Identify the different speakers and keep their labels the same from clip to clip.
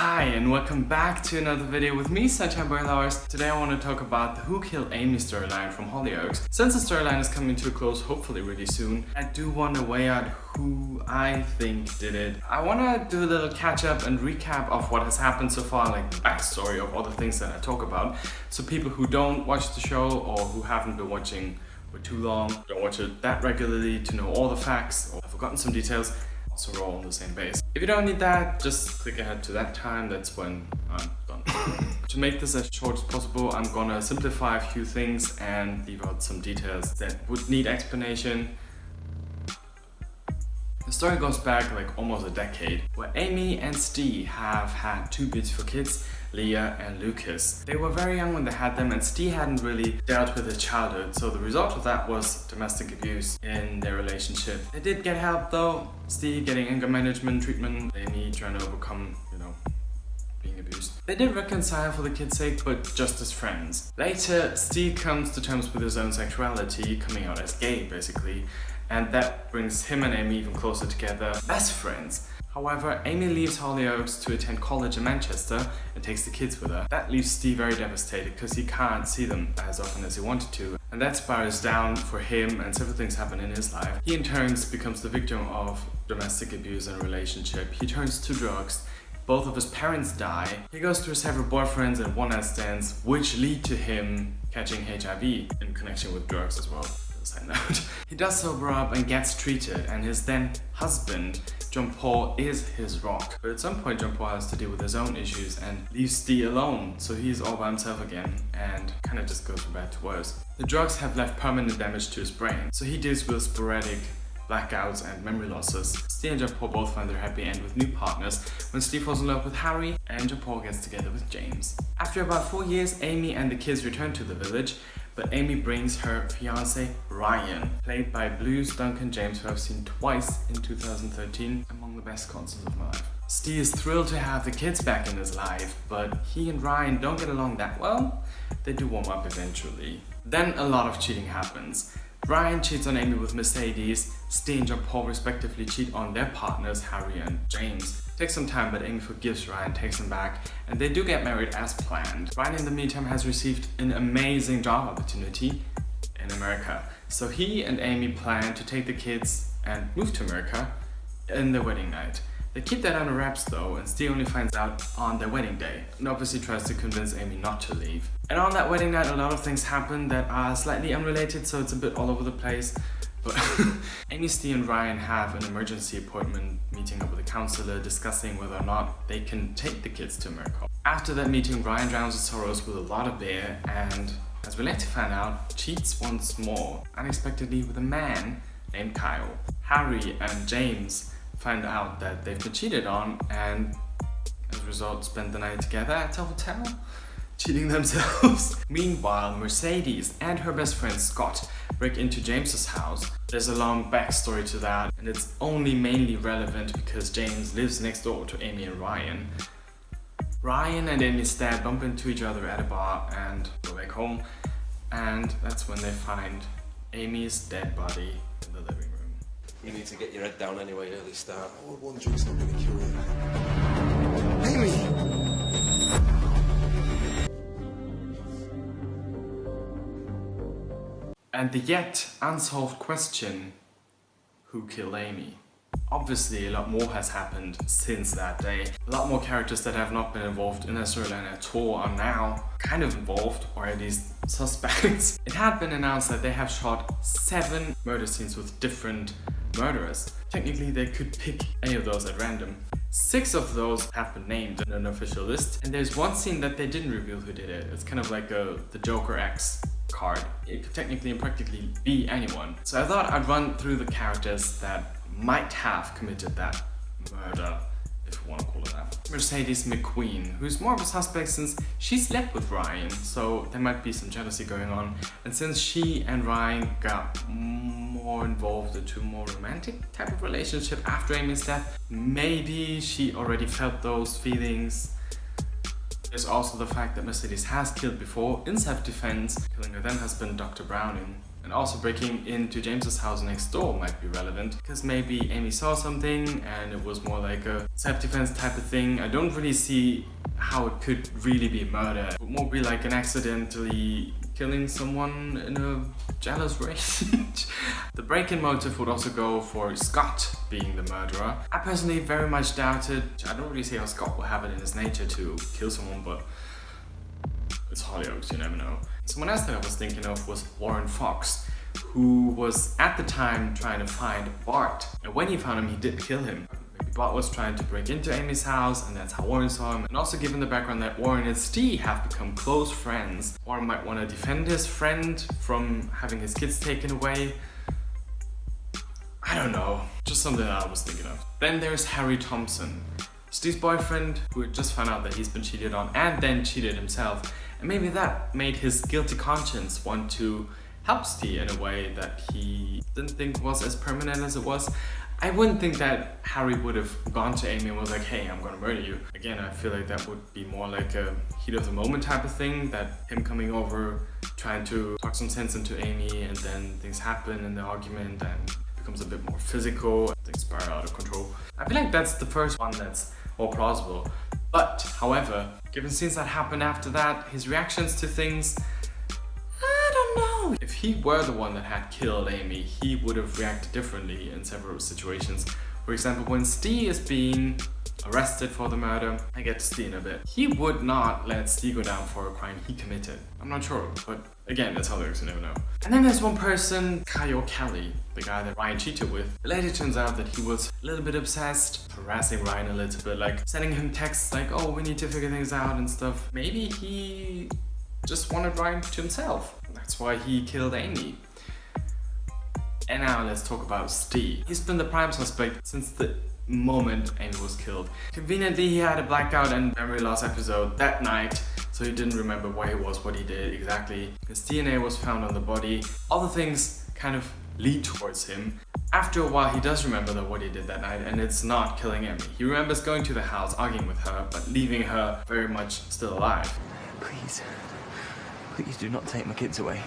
Speaker 1: Hi and welcome back to another video with me, Ste and Lars. Today I want to talk about the Who Killed Amy storyline from Hollyoaks. Since the storyline is coming to a close, hopefully really soon, I do want to weigh out who I think did it. I want to do a little catch up and recap of what has happened so far, like the backstory of all the things that I talk about. So people who don't watch the show or who haven't been watching for too long, don't watch it that regularly to know all the facts or have forgotten some details, so we're all on the same base. If you don't need that, just click ahead to that time, that's when I'm done. To make this as short as possible, I'm gonna simplify a few things and leave out some details that would need explanation. The story goes back like almost a decade, where Amy and Ste have had two beautiful kids, Leah and Lucas. They were very young when they had them, and Ste hadn't really dealt with his childhood, so the result of that was domestic abuse in their relationship. They did get help though, Ste getting anger management treatment, Amy trying to overcome, being abused. They did reconcile for the kids' sake, but just as friends. Later, Ste comes to terms with his own sexuality, coming out as gay basically, and that brings him and Amy even closer together, best friends. However, Amy leaves Hollyoaks to attend college in Manchester and takes the kids with her. That leaves Ste very devastated because he can't see them as often as he wanted to. And that spirals down for him, and several things happen in his life. He in turn becomes the victim of domestic abuse in a relationship. He turns to drugs. Both of his parents die. He goes through several boyfriends and one-night stands, which lead to him catching HIV in connection with drugs as well. Side note. He does sober up and gets treated, and his then husband, John Paul, is his rock. But at some point John Paul has to deal with his own issues and leaves Ste alone, so he's all by himself again and kind of just goes from bad to worse. The drugs have left permanent damage to his brain, so he deals with sporadic blackouts and memory losses. Ste and John Paul both find their happy end with new partners when Ste falls in love with Harry and John Paul gets together with James. After about 4 years, Amy and the kids return to the village, but Amy brings her fiancé Ryan, played by Blues Duncan James, who I've seen twice in 2013, among the best concerts of my life. Ste is thrilled to have the kids back in his life, but he and Ryan don't get along that well. They do warm up eventually. Then a lot of cheating happens. Ryan cheats on Amy with Mercedes, Ste and John Paul respectively cheat on their partners Harry and James. It takes some time, but Amy forgives Ryan, takes him back, and they do get married as planned. Ryan in the meantime has received an amazing job opportunity in America. So he and Amy plan to take the kids and move to America in their wedding night. They keep that under wraps though, and Ste only finds out on their wedding day, and obviously tries to convince Amy not to leave. And on that wedding night a lot of things happen that are slightly unrelated, so it's a bit all over the place. But Amy, Ste and Ryan have an emergency appointment meeting up with a counselor discussing whether or not they can take the kids to America. After that meeting, Ryan drowns his sorrows with a lot of beer and, as we later find out, cheats once more, unexpectedly with a man named Kyle. Harry and James find out that they've been cheated on and, as a result, spend the night together at a hotel, cheating themselves. Meanwhile, Mercedes and her best friend Scott break into James's house. There's a long backstory to that, and it's only mainly relevant because James lives next door to Amy and Ryan. Ryan and Amy's dad bump into each other at a bar and go back home, and that's when they find Amy's dead body in the living room.
Speaker 2: You need to get your head down anyway, early start.
Speaker 3: I would one drink's not going to cure it. Amy!
Speaker 1: And the yet unsolved question, who killed Amy? Obviously a lot more has happened since that day. A lot more characters that have not been involved in a storyline at all are now kind of involved, or at least suspects. It had been announced that they have shot 7 murder scenes with different murderers. Technically they could pick any of those at random. 6 of those have been named in an official list, and there's one scene that they didn't reveal who did it. It's kind of like the Joker X card. It could technically and practically be anyone. So I thought I'd run through the characters that might have committed that murder, if you want to call it that. Mercedes McQueen, who's more of a suspect since she slept with Ryan, so there might be some jealousy going on. And since she and Ryan got more involved into a more romantic type of relationship after Amy's death, maybe she already felt those feelings. There's also the fact that Mercedes has killed before in self-defense, killing her then husband Dr. Brown in And also breaking into James's house next door might be relevant, because maybe Amy saw something and it was more like a self-defense type of thing. I don't really see how it could really be murder. It would more be like an accidentally killing someone in a jealous rage. The break-in motive would also go for Scott being the murderer. I personally very much doubt it. I don't really see how Scott will have it in his nature to kill someone, but it's Hollyoaks, you never know. Someone else that I was thinking of was Warren Fox, who was at the time trying to find Bart. And when he found him, he did kill him. Maybe Bart was trying to break into Amy's house, and that's how Warren saw him. And also given the background that Warren and Ste have become close friends, Warren might want to defend his friend from having his kids taken away. I don't know, just something that I was thinking of. Then there's Harry Thompson, Steve's boyfriend, who had just found out that he's been cheated on and then cheated himself. And maybe that made his guilty conscience want to help Ste in a way that he didn't think was as permanent as it was. I wouldn't think that Harry would have gone to Amy and was like, hey, I'm gonna murder you. Again, I feel like that would be more like a heat of the moment type of thing, that him coming over, trying to talk some sense into Amy, and then things happen in the argument and becomes a bit more physical, things spiral out of control. I feel like that's the first one that's more plausible. But, however, given scenes that happened after that, his reactions to things, I don't know. If he were the one that had killed Amy, he would have reacted differently in several situations. For example, when Ste is being arrested for the murder, I get to Ste in a bit. He would not let Ste go down for a crime he committed. I'm not sure, but again, that's how it works, you never know. And then there's one person, Kyle Kelly, the guy that Ryan cheated with. It later turns out that he was a little bit obsessed, harassing Ryan a little bit, like sending him texts like, oh, we need to figure things out and stuff. Maybe he just wanted Ryan to himself. That's why he killed Amy. And now let's talk about Ste. He's been the prime suspect since the moment Amy was killed. Conveniently, he had a blackout and memory loss episode that night, so he didn't remember where he was, what he did exactly. His DNA was found on the body. All the things kind of lead towards him. After a while, he does remember what he did that night, and it's not killing Amy. He remembers going to the house, arguing with her, but leaving her very much still alive.
Speaker 4: Please, please do not take my kids away.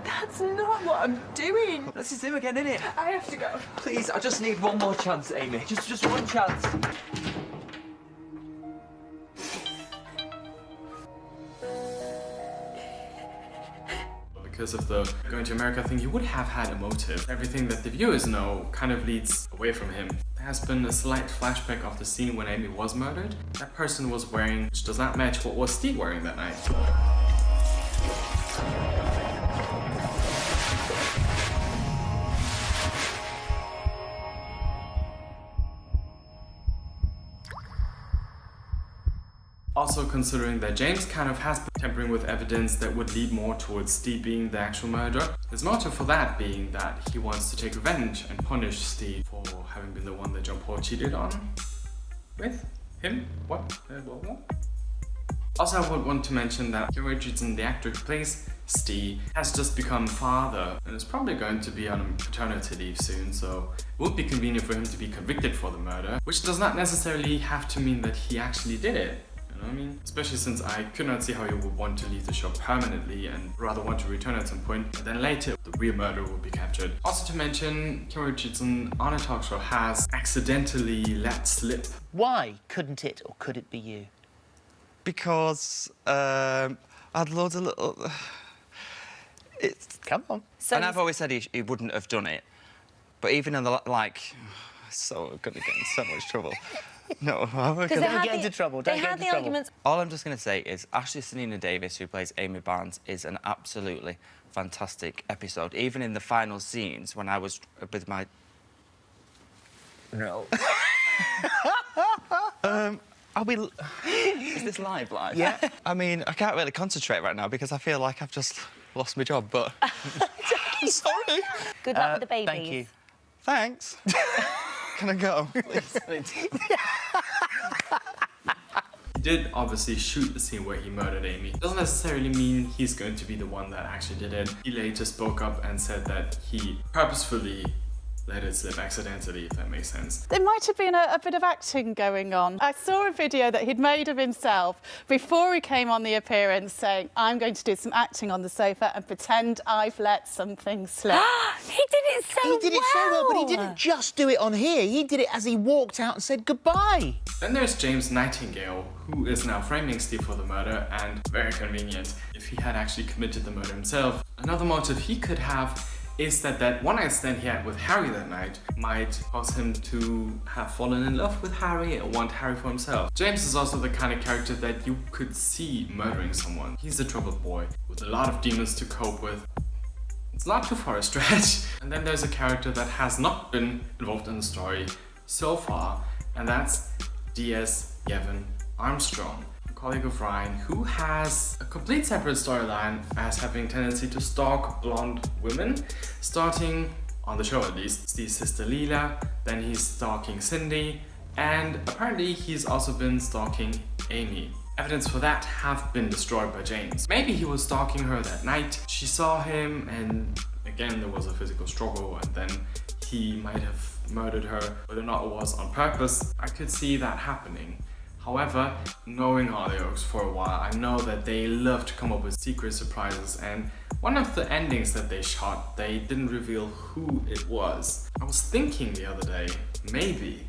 Speaker 5: That's not what I'm doing.
Speaker 4: This is him again, innit?
Speaker 5: I have to go.
Speaker 4: Please, I just need one more chance, Amy. Just one chance.
Speaker 1: Because of the going to America thing, he would have had a motive. Everything that the viewers know kind of leads away from him. There has been a slight flashback of the scene when Amy was murdered. That person was wearing, which does not match what was Ste wearing that night. Also considering that James kind of has been tampering with evidence that would lead more towards Ste being the actual murderer. His motive for that being that he wants to take revenge and punish Ste for having been the one that John Paul cheated on with him. What? Also, I would want to mention that Kim Richardson, the actor who plays Ste, has just become father and is probably going to be on paternity leave soon, so it would be convenient for him to be convicted for the murder, which does not necessarily have to mean that he actually did it. I mean, especially since I could not see how he would want to leave the show permanently and rather want to return at some point, but then later the real murderer will be captured. Also to mention, Kim Richardson on a talk show has accidentally let slip.
Speaker 6: Why couldn't it, or could it be you?
Speaker 7: Because I had loads of little...
Speaker 6: Come on.
Speaker 7: So and I've always said he wouldn't have done it, but even in the like, so gonna get in so much trouble. No, I'm
Speaker 6: Don't get into trouble. Don't get into trouble.
Speaker 5: Arguments.
Speaker 7: All I'm just going to say is Ashley Selena Davis, who plays Amy Barnes, is an absolutely fantastic episode. Even in the final scenes, when I was with my...
Speaker 6: No.
Speaker 7: I'll be... Is this live?
Speaker 6: Yeah.
Speaker 7: I mean, I can't really concentrate right now because I feel like I've just lost my job, but... Sorry.
Speaker 5: Good luck with the babies.
Speaker 6: Thank you.
Speaker 7: Thanks. Can I go?
Speaker 1: He did obviously shoot the scene where he murdered Amy. Doesn't necessarily mean he's going to be the one that actually did it. He later spoke up and said that he purposefully let it slip accidentally, if that makes sense.
Speaker 8: There might have been a bit of acting going on. I saw a video that he'd made of himself before he came on the appearance saying, I'm going to do some acting on the sofa and pretend I've let something slip.
Speaker 5: He did it so well.
Speaker 6: He did it so well, but he didn't just do it on here. He did it as he walked out and said goodbye.
Speaker 1: Then there's James Nightingale, who is now framing Steve for the murder, and very convenient if he had actually committed the murder himself. Another motive he could have is that one night stand he had with Harry that night might cause him to have fallen in love with Harry and want Harry for himself. James is also the kind of character that you could see murdering someone. He's a troubled boy with a lot of demons to cope with. It's not too far a stretch. And then there's a character that has not been involved in the story so far, and that's D.S. Yevon Armstrong, a colleague of Ryan, who has a complete separate storyline as having a tendency to stalk blonde women, starting on the show at least, Steve's sister Leela, then he's stalking Cindy, and apparently he's also been stalking Amy. Evidence for that have been destroyed by James. Maybe he was stalking her that night, she saw him, and again there was a physical struggle, and then he might have murdered her. Whether or not it was on purpose, I could see that happening. However, knowing Hollyoaks for a while, I know that they love to come up with secret surprises, and one of the endings that they shot, they didn't reveal who it was. I was thinking the other day, maybe,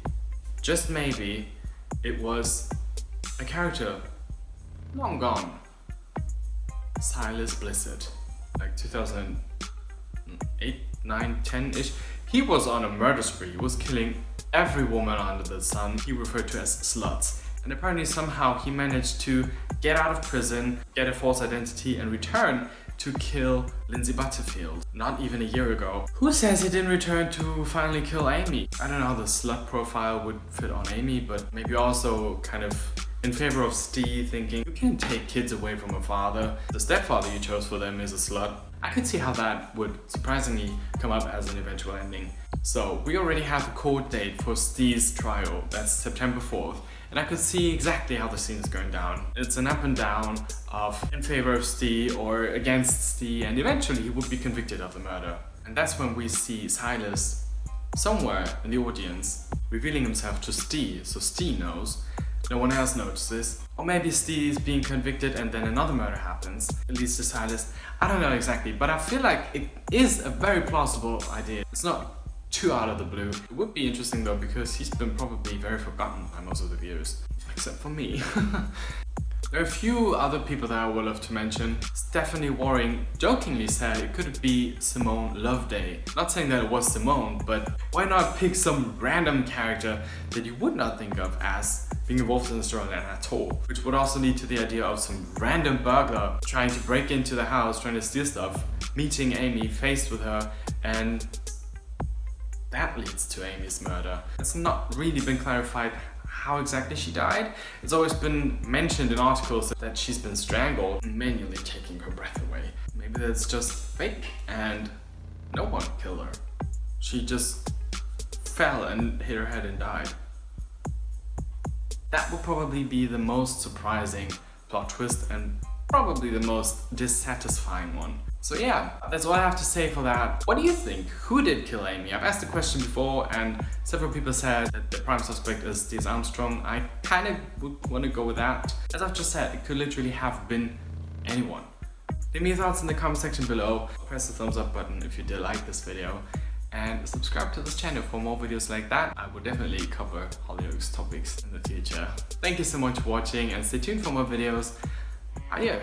Speaker 1: just maybe, it was a character long gone. Silas Blissett, like 2008, 9, 10-ish. He was on a murder spree. He was killing every woman under the sun he referred to as sluts. And apparently somehow he managed to get out of prison, get a false identity, and return to kill Lindsay Butterfield not even a year ago. Who says he didn't return to finally kill Amy? I don't know how the slut profile would fit on Amy, but maybe also kind of in favor of Steve, thinking you can't take kids away from a father. The stepfather you chose for them is a slut. I could see how that would surprisingly come up as an eventual ending. So we already have a court date for Steve's trial. That's September 4th. And I could see exactly how the scene is going down. It's an up and down of in favor of Steve or against Steve, and eventually he would be convicted of the murder. And that's when we see Silas somewhere in the audience revealing himself to Steve, so Steve knows. No one else notices. Or maybe Steve is being convicted and then another murder happens. It leads to Silas. I don't know exactly, but I feel like it is a very plausible idea. It's not too out of the blue. It would be interesting though, because he's been probably very forgotten by most of the viewers. Except for me. There are a few other people that I would love to mention. Stephanie Waring jokingly said it could be Simone Loveday. Not saying that it was Simone, but why not pick some random character that you would not think of as being involved in the storyline at all? Which would also lead to the idea of some random burglar trying to break into the house, trying to steal stuff, meeting Amy, faced with her, and that leads to Amy's murder. It's not really been clarified how exactly she died. It's always been mentioned in articles that she's been strangled, manually taking her breath away. Maybe that's just fake and no one killed her. She just fell and hit her head and died. That would probably be the most surprising plot twist and probably the most dissatisfying one. So yeah, that's all I have to say for that. What do you think? Who did kill Amy? I've asked the question before and several people said that the prime suspect is D.S. Armstrong. I kind of would want to go with that. As I've just said, it could literally have been anyone. Leave me your thoughts in the comment section below. Press the thumbs up button if you did like this video. And subscribe to this channel for more videos like that. I will definitely cover Hollyoaks topics in the future. Thank you so much for watching and stay tuned for more videos. Adieu.